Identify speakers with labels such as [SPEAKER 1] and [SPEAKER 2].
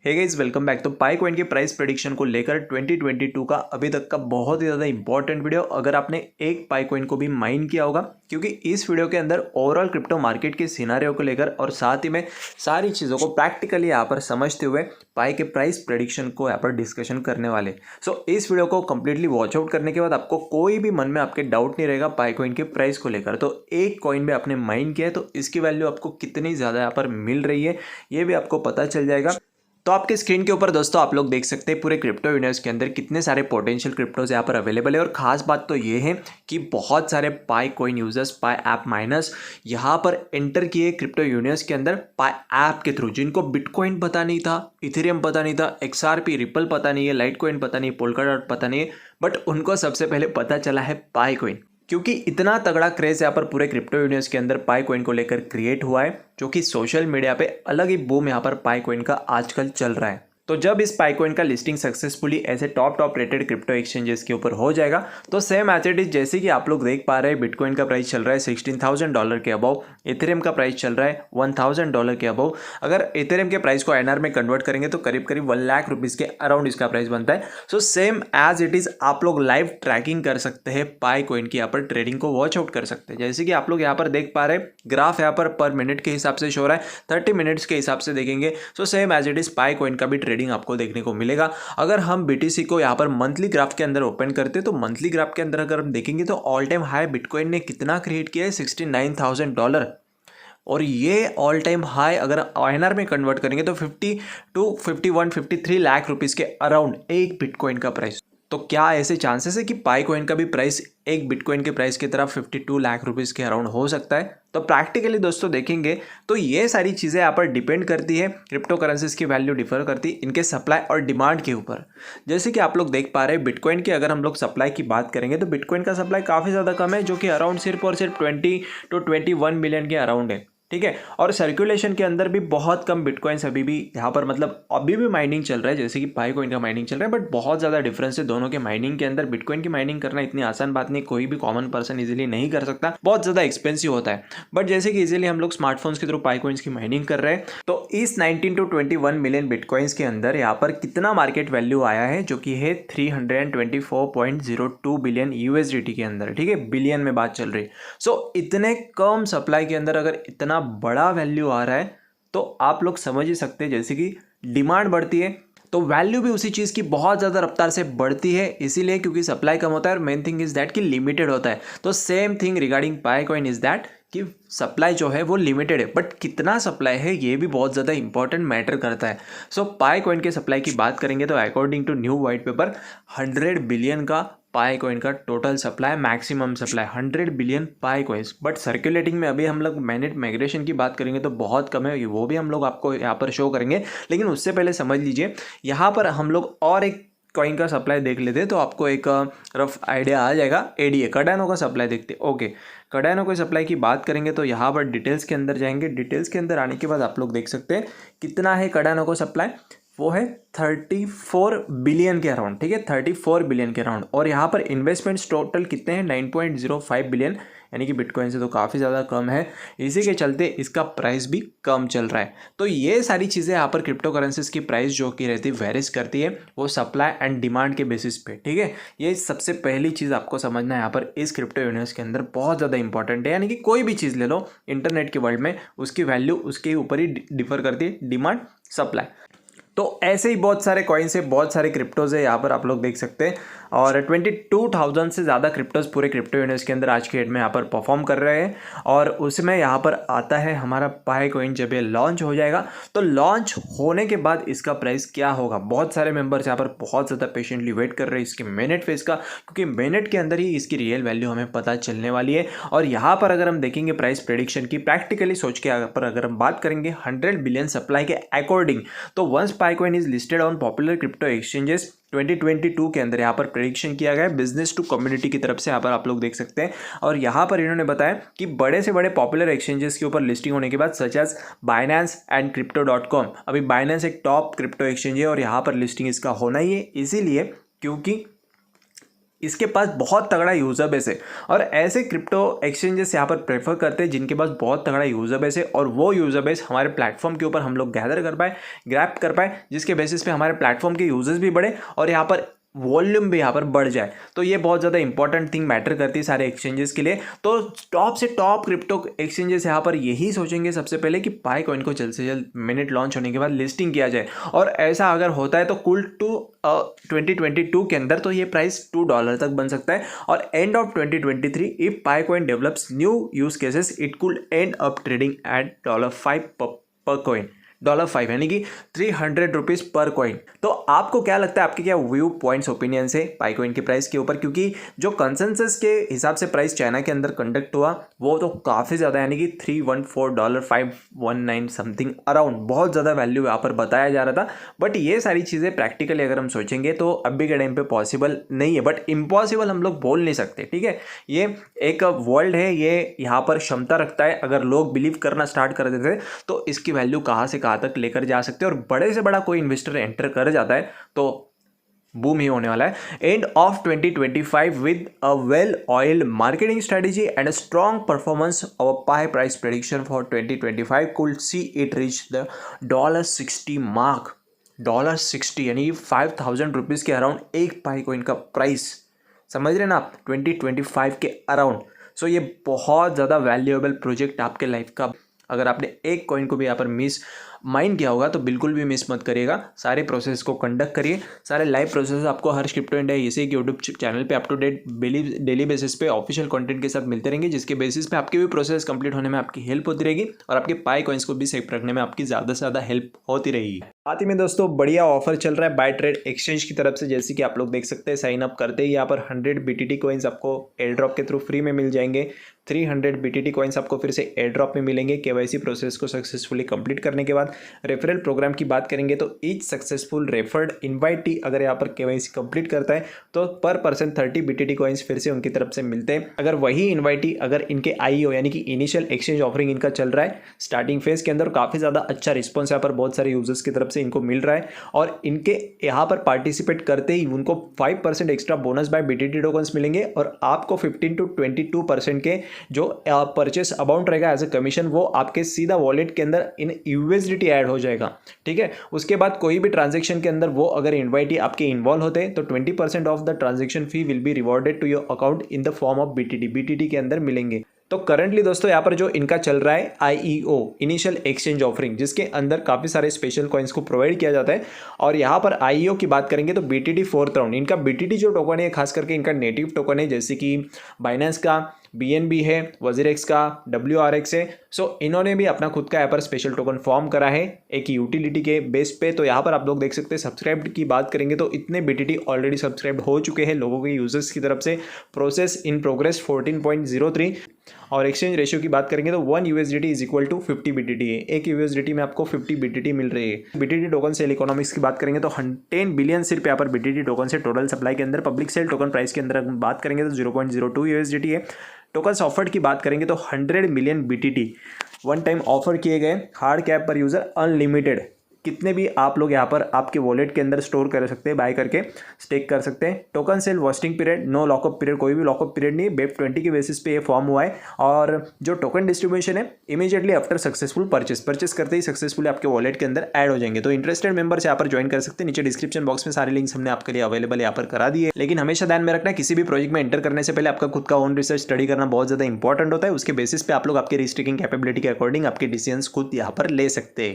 [SPEAKER 1] Hey guys, welcome back. तो पाई coin के price prediction को लेकर 2022 का अभी तक का बहुत ही ज़्यादा इंपॉर्टेंट वीडियो, अगर आपने एक पाई कॉइन को भी माइन किया होगा, क्योंकि इस वीडियो के अंदर ओवरऑल क्रिप्टो मार्केट के सिनारियो को लेकर और साथ ही में सारी चीज़ों को प्रैक्टिकली यहाँ पर समझते हुए पाई के प्राइस प्रेडिक्शन को यहाँ पर डिस्कशन करने वाले। सो इस वीडियो को कंप्लीटली वॉच आउट करने के बाद आपको कोई भी मन में आपके डाउट नहीं रहेगा पाई कॉइन के प्राइस को लेकर। तो एक कॉइन में आपने माइन किया है तो इसकी वैल्यू आपको कितनी ज़्यादा यहाँ पर मिल रही है ये भी आपको पता चल जाएगा। तो आपके स्क्रीन के ऊपर दोस्तों आप लोग देख सकते हैं पूरे क्रिप्टो यूनिवर्स के अंदर कितने सारे पोटेंशियल क्रिप्टोज यहाँ पर अवेलेबल है। और खास बात तो ये है कि बहुत सारे पाई कॉइन यूजर्स, पाई ऐप माइनर्स यहाँ पर एंटर किए क्रिप्टो यूनिवर्स के अंदर पाई ऐप के थ्रू, जिनको बिटकॉइन पता नहीं था, इथेरियम पता नहीं था, XRP, रिपल पता नहीं है, लाइट कॉइन पता नहीं है, पोल्काडॉट पता नहीं है, बट उनको सबसे पहले पता चला है पाई कॉइन। क्योंकि इतना तगड़ा क्रेज यहाँ पर पूरे क्रिप्टो यूनिवर्स के अंदर पाई कॉइन को लेकर क्रिएट हुआ है, जो कि सोशल मीडिया पे अलग ही बूम यहाँ पर पाई कॉइन का आजकल चल रहा है। तो जब इस पाई कॉइन का लिस्टिंग सक्सेसफुली ऐसे टॉप रेटेड क्रिप्टो एक्सचेंजेस के ऊपर हो जाएगा तो सेम एज इट इज जैसे कि आप लोग देख पा रहे हैं, बिटकॉइन का प्राइस चल रहा है $16,000 के अबव, इथेरियम का प्राइस चल रहा है $1,000 के अबव। अगर इथेरियम के प्राइस को एनआर में कन्वर्ट करेंगे तो करीब करीब 1 लाख रुपीज़ के अराउंड इसका प्राइस बनता है। So same as it is आप लोग लाइव ट्रैकिंग कर सकते हैं, पाई कॉइन की यहाँ पर ट्रेडिंग को वॉच आउट कर सकते हैं। जैसे कि आप लोग यहाँ पर देख पा रहे हैं, ग्राफ यहाँ पर मिनट के हिसाब से शो रहा है, 30 मिनट्स के हिसाब से देखेंगे। So same as it is Pi coin का भी ट्रेडिंग आपको देखने को मिलेगा। अगर हम BTC को यहाँ पर मंथली ग्राफ के अंदर ओपन करते हैं तो मंथली ग्राफ के अंदर अगर हम देखेंगे तो ऑल टाइम हाई बिटकॉइन ने कितना क्रिएट किया है, $69,000। और ये ऑल टाइम हाई अगर INR में कन्वर्ट करेंगे तो 50 to 51, 53 लाख रुपीस के अराउंड एक बिटकॉइन का प्राइस। तो क्या ऐसे चांसेस है कि पाई कॉइन का भी प्राइस एक बिटकॉइन के प्राइस की तरफ 52 लाख रुपीज़ के अराउंड हो सकता है? तो प्रैक्टिकली दोस्तों देखेंगे तो ये सारी चीज़ें यहाँ पर डिपेंड करती है, क्रिप्टो करेंसीज की वैल्यू डिफर करती है इनके सप्लाई और डिमांड के ऊपर। जैसे कि आप लोग देख पा रहे हैं, बिटकॉइन की अगर हम लोग सप्लाई की बात करेंगे तो बिटकॉइन का सप्लाई काफ़ी ज़्यादा कम है, जो कि अराउंड सिर्फ और सिर्फ 20 to 21 मिलियन के अराउंड है, ठीक है। और सर्कुलेशन के अंदर भी बहुत कम बिटकॉइंस अभी भी यहाँ पर, मतलब अभी भी माइनिंग चल रहा है, जैसे कि पाई कॉइन का माइनिंग चल रहा है, बट बहुत ज़्यादा डिफरेंस है दोनों के माइनिंग के अंदर। बिटकॉइन की माइनिंग करना इतनी आसान बात नहीं, कोई भी कॉमन पर्सन इजीली नहीं कर सकता, बहुत ज़्यादा एक्सपेंसिव होता है। बट जैसे कि इजीली हम लोग स्मार्टफोन्स के थ्रू पाई कॉइन्स की माइनिंग कर रहे हैं, तो इस 19 to 21 मिलियन बिटकॉइंस के अंदर यहाँ पर कितना मार्केट वैल्यू आया है, जो कि है 324.02 बिलियन USDT के अंदर, ठीक है, बिलियन में बात चल रही है। सो इतने कम सप्लाई के अंदर अगर इतना बड़ा वैल्यू आ रहा है तो आप लोग समझ ही सकते हैं, जैसे कि डिमांड बढ़ती है तो वैल्यू भी उसी चीज़ की बहुत ज़्यादा रफ्तार से बढ़ती है, इसीलिए क्योंकि सप्लाई कम होता है और मेन थिंग इज़ दैट कि लिमिटेड होता है। तो same thing regarding pi coin is that कि सप्लाई जो है वो लिमिटेड है, बट कितना सप्लाई है ये भी बहुत ज़्यादा इंपॉर्टेंट मैटर करता है। सो पाई कॉइन के सप्लाई की बात करेंगे तो according to new white paper 100 billion का पाई कॉइन का total supply, maximum supply 100 billion Pi coins. But circulating में अभी हम लोग मैनेट माइग्रेशन की बात करेंगे तो बहुत कम है, वो भी हम लोग आपको यहाँ पर शो करेंगे। लेकिन उससे पहले समझ लीजिए, यहाँ पर हम लोग और एक कॉइन का सप्लाई देख लेते हैं तो आपको एक रफ आइडिया आ जाएगा। ADA कार्डानो का सप्लाई देखते हैं। ओके, कार्डानो की सप्लाई की बात करेंगे तो यहाँ पर डिटेल्स के अंदर जाएंगे। डिटेल्स के अंदर आने के बाद आप लोग देख सकते हैं कितना है कार्डानो का सप्लाई, वो है 34 बिलियन के अराउंड, ठीक है, 34 बिलियन के अराउंड। और यहाँ पर इन्वेस्टमेंट्स टोटल कितने हैं, 9.05 बिलियन, यानी कि बिटकॉइन से तो काफ़ी ज़्यादा कम है, इसी के चलते इसका प्राइस भी कम चल रहा है। तो ये सारी चीज़ें यहाँ पर क्रिप्टो करेंसीज की प्राइस जो कि रहती है वेरिस करती है, वो सप्लाई एंड डिमांड के बेसिस पे, ठीक है। ये सबसे पहली चीज़ आपको समझना है यहाँ पर इस क्रिप्टो यूनिवर्स के अंदर बहुत ज़्यादा इंपॉर्टेंट है। यानी कि कोई भी चीज़ ले लो इंटरनेट के वर्ल्ड में, उसकी वैल्यू उसके ऊपर ही डिफर करती है, डिमांड सप्लाई। तो ऐसे ही बहुत सारे कॉइन्स है, बहुत सारे क्रिप्टोज है यहाँ पर आप लोग देख सकते हैं। और 22,000 से ज़्यादा क्रिप्टोज पूरे क्रिप्टो यूनिवर्स के अंदर आज के डेट में यहाँ पर परफॉर्म कर रहे हैं। और उसमें यहाँ पर आता है हमारा पाई कॉइन। जब ये लॉन्च हो जाएगा तो लॉन्च होने के बाद इसका प्राइस क्या होगा, बहुत सारे मेंबर्स यहाँ पर बहुत ज़्यादा पेशेंटली वेट कर रहे हैं इसके मेनेट फेज का, क्योंकि मेनेट के अंदर ही इसकी रियल वैल्यू हमें पता चलने वाली है। और यहाँ पर अगर हम देखेंगे प्राइस प्रेडिक्शन की, प्रैक्टिकली सोच के पर अगर हम बात करेंगे 100 बिलियन सप्लाई के अकॉर्डिंग, तो once Pi coin is listed on popular crypto exchanges 2022 के अंदर यहाँ पर प्रेडिक्शन किया गया है बिजनेस टू कम्युनिटी की तरफ से, यहाँ पर आप लोग देख सकते हैं। और यहाँ पर इन्होंने बताया कि बड़े से बड़े पॉपुलर एक्सचेंजेस के ऊपर लिस्टिंग होने के बाद such as Binance and crypto.com, अभी बाइनेंस एक टॉप क्रिप्टो एक्सचेंज है और यहाँ पर लिस्टिंग इसका होना ही है, इसीलिए क्योंकि इसके पास बहुत तगड़ा यूज़र बेस है और ऐसे क्रिप्टो एक्सचेंजेस यहाँ पर प्रेफर करते हैं जिनके पास बहुत तगड़ा यूज़र बेस है और वो यूज़र बेस हमारे प्लेटफॉर्म के ऊपर हम लोग गैदर कर पाए, ग्रैब कर पाए, जिसके बेसिस पे हमारे प्लेटफॉर्म के यूजर्स भी बढ़े और यहाँ पर वॉल्यूम भी यहाँ पर बढ़ जाए। तो ये बहुत ज़्यादा इंपॉर्टेंट थिंग मैटर करती है सारे एक्सचेंजेस के लिए। तो टॉप से टॉप क्रिप्टो एक्सचेंजेस यहाँ पर यही सोचेंगे सबसे पहले कि पाई कॉइन को जल्द से जल्द मिनट लॉन्च होने के बाद लिस्टिंग किया जाए और ऐसा अगर होता है तो कुल टू 2022 के अंदर तो ये प्राइस $2 तक बन सकता है और end of 2023 if pi coin develops new use cases it could and up trading at $5 पर कॉइन, $5 यानी कि 300 रुपीज़ पर कॉइन। तो आपको क्या लगता है, आपके क्या व्यू पॉइंट्स ओपिनियन से पाई कॉइन के प्राइस के ऊपर, क्योंकि जो कंसेंसस के हिसाब से प्राइस चाइना के अंदर कंडक्ट हुआ वो तो काफ़ी ज़्यादा यानी कि $314 समथिंग अराउंड, बहुत ज़्यादा वैल्यू यहाँ पर बताया जा रहा था। बट ये सारी चीज़ें प्रैक्टिकली अगर हम सोचेंगे तो अभी के टाइम पे पॉसिबल नहीं है, बट इम्पॉसिबल हम लोग बोल नहीं सकते। ठीक है, ये एक वर्ल्ड है, ये यहाँ पर क्षमता रखता है, अगर लोग बिलीव करना स्टार्ट कर देते तो इसकी वैल्यू कहाँ से तक लेकर जा सकते हैं और बड़े से बड़ा कोई इन्वेस्टर एंटर कर जाता है तो बूम ही होने वाला है। End of 2025 with a well oiled marketing strategy and a strong performance of pi price prediction for 2025 could see it reach the $60 mark, $60 यानी 5,000 रुपीज़ के अराउंड एक पाई कॉइन का प्राइस, समझ रहे ना आप, 2025 के अराउंड। सो ये बहुत ज़्यादा वैल्यूएबल प्रोजेक्ट आपके लाइफ का, अगर आपने एक कॉइन को भी यहाँ पर मिस माइंड किया होगा तो बिल्कुल भी मिस मत करिएगा, सारे प्रोसेस को कंडक्ट करिए, सारे लाइव प्रोसेस आपको हर क्रिप्टो इंडिया इसे एक यूट्यूब चैनल पे up to date daily basis पे ऑफिशियल कंटेंट के साथ मिलते रहेंगे, जिसके बेसिस पे आपके भी प्रोसेस कंप्लीट होने में आपकी हेल्प होती रहेगी और आपके पाई कॉइन्स को भी सेफ रखने में आपकी ज़्यादा से ज़्यादा हेल्प होती रहेगी। साथ ही में दोस्तों बढ़िया ऑफर चल रहा है बाय ट्रेड एक्सचेंज की तरफ से, जैसे कि आप लोग देख सकते हैं साइन अप करते ही यहाँ पर 100 BTT कॉइन्स आपको एयर ड्रॉप के थ्रू फ्री में मिल जाएंगे, 300 BTT कॉइन्स आपको फिर से एयर ड्रॉप में मिलेंगे KYC प्रोसेस को सक्सेसफुली कंप्लीट करने के बाद। रेफरल प्रोग्राम की बात करेंगे तो ईच सक्सेसफुल रेफर्ड इनवाइटी अगर यहाँ पर KYC कंप्लीट करता है तो पर पर्सन 30 BTT कॉइन्स फिर से उनकी तरफ से मिलते हैं। अगर वही इनवाइटी अगर इनके IEO यानी कि इनिशियल एक्सचेंज ऑफरिंग इनका चल रहा है स्टार्टिंग फेज के अंदर, काफ़ी ज़्यादा अच्छा रिस्पॉन्स यहाँ पर बहुत सारे यूजर्स की तरफ से इनको मिल रहा है और इनके यहाँ पर पार्टिसिपेट करते ही उनको 5% extra bonus bye BTT tokens मिलेंगे और आपको 15 to 22% के जो परचेस अमाउंट रहेगा एज ए कमीशन वो आपके सीधा वॉलेट के अंदर इन USDT ऐड हो जाएगा। ठीक है, उसके बाद कोई भी ट्रांजेक्शन के अंदर वो अगर इनवाइटी आपके इन्वॉल्व होते हैं तो 20% off the transaction fee will be rewarded to your account in the form of BTT के अंदर मिलेंगे। तो करंटली दोस्तों यहाँ पर जो इनका चल रहा है IEO इनिशियल एक्सचेंज ऑफरिंग, जिसके अंदर काफ़ी सारे स्पेशल कॉइन्स को प्रोवाइड किया जाता है और यहाँ पर IEO की बात करेंगे तो BTT 4th राउंड, इनका BTT जो टोकन है खास करके इनका नेटिव टोकन है, जैसे कि बाइनेंस का BNB है, वजीरेक्स का WRX है। सो इन्होंने भी अपना खुद का यहाँ पर स्पेशल टोकन फॉर्म करा है एक यूटिलिटी के बेस पे। तो यहाँ पर आप लोग देख सकते हैं सब्सक्राइब की बात करेंगे तो इतने BTT ऑलरेडी सब्सक्राइब हो चुके हैं लोगों के यूजर्स की तरफ से, प्रोसेस इन प्रोग्रेस 14.03 और एक्सचेंज रेशियो की बात करेंगे तो 1 USDT is equal to 50 BTT है, एक USDT में आपको 50 BTT मिल रही है। BTT टोकन सेल इकोनॉमिक्स की बात करेंगे तो 10 बिलियन सिर्फ यहाँ पर BTT टोकन से टोटल सप्लाई के अंदर, पब्लिक सेल टोकन प्राइस के अंदर बात करेंगे तो 0.02 USDT है। टोकन्स ऑफर्ड की बात करेंगे तो 100 million BTT one time offer किए गए, हार्ड कैप पर यूज़र अनलिमिटेड, कितने भी आप लोग यहाँ पर आपके वॉलेट के अंदर स्टोर कर सकते हैं, बाय करके स्टेक कर सकते हैं। Token sale vesting period, no lockup period, कोई भी लॉकअप पीरियड नहीं, BEP 20 के बेसिस पे ये फॉर्म हुआ है और जो टोकन डिस्ट्रीब्यूशन है इमीडिएटली आफ्टर सक्सेसफुल परचेस करते ही सक्सेसफुली आपके वॉलेट के अंदर ऐड हो जाएंगे। तो इंटरेस्टेड मेंबर्स यहाँ पर ज्वाइन कर सकते हैं, नीचे डिस्क्रिप्शन बॉक्स में सारे लिंक्स हमने आपके लिए अवेलेबल यहाँ पर करा दिए। लेकिन हमेशा ध्यान में रखना किसी भी प्रोजेक्ट में एंटर करने से पहले आपका खुद का ओन रिसर्च स्टडी करना बहुत ज़्यादा इंपॉर्टेंट होता है, उसके बेसिस पे आप लोग आपके रिस्ट्रिक्टिंग कैपेबिलिटी के अकॉर्डिंग आपके डिसीजंस खुद यहाँ पर ले सकते हैं।